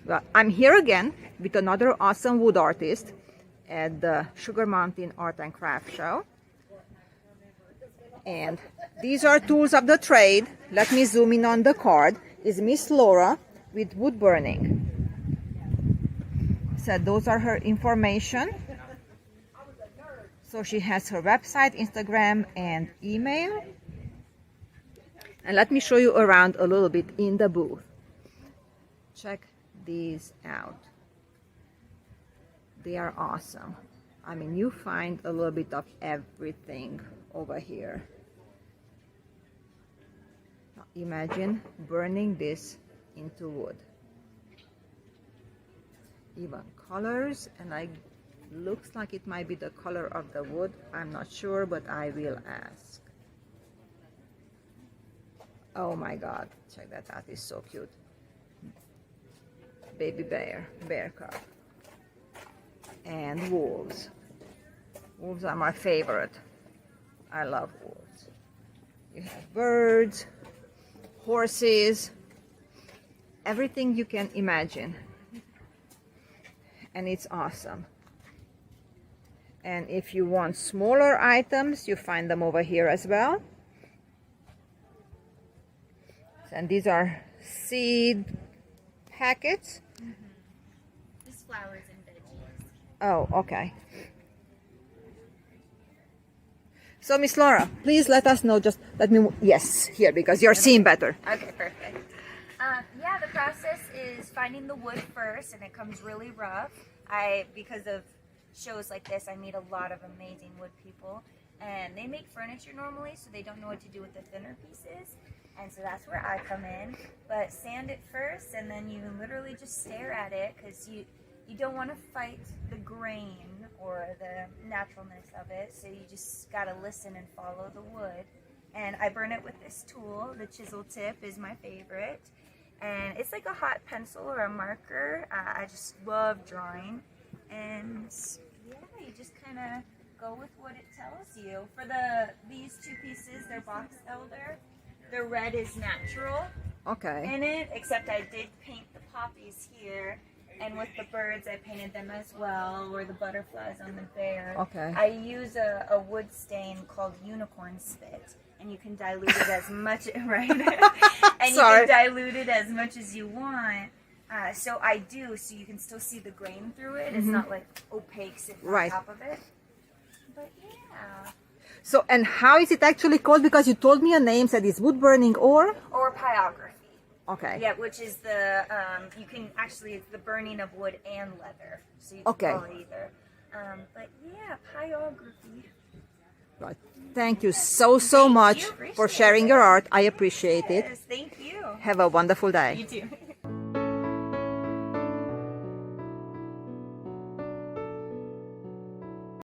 Well, I'm here again with another awesome wood artist at the Sugar Mountain Art and Craft Show. And these are tools of the trade. Let me zoom in on the card. Is Miss Laura with wood burning. So those are her information. So she has her website, Instagram, and email. And let me show you around a little bit in the booth. Check these out. They are awesome. I mean, you find a little bit of everything over here. Now imagine burning this into wood. Even colors, and looks like it might be the color of the wood. I'm not sure, but I will ask. Oh my God, check that out, it's so cute. Baby bear, bear cub, and wolves. Wolves are my favorite. I love wolves. You have birds, horses, everything you can imagine. And it's awesome. And if you want smaller items, you find them over here as well. And these are seed packets. Just flowers and veggies. Oh, okay. So, Miss Laura, please let us know. Just let me, yes, here, because you're seeing better. Okay, perfect. Yeah, the process is finding the wood first, and it comes really rough. Because of shows like this, I meet a lot of amazing wood people, and they make furniture normally, so they don't know what to do with the thinner pieces. And so that's where I come in. But sand it first, and then you literally just stare at it, because you don't want to fight the grain or the naturalness of it. So you just got to listen and follow the wood. And I burn it with this tool. The chisel tip is my favorite. And it's like a hot pencil or a marker. I just love drawing. And yeah, you just kind of go with what it tells you. For these two pieces, they're box elder. The red is natural in it, except I did paint the poppies here, and with the birds I painted them as well, or the butterflies on the bear. I use a wood stain called unicorn spit, and you can dilute it as much, right? And you can dilute it as much as you want. So I do, so you can still see the grain through it. It's not like opaque sitting on top of it. But yeah. So, and how is it actually called? Because you told me a name, said it's wood burning or pyography. Okay. Yeah, which is you can actually, it's the burning of wood and leather. So you can call it either. But yeah, pyography. Right. Thank you so much for sharing your art. I appreciate it. Thank you. Have a wonderful day. You too.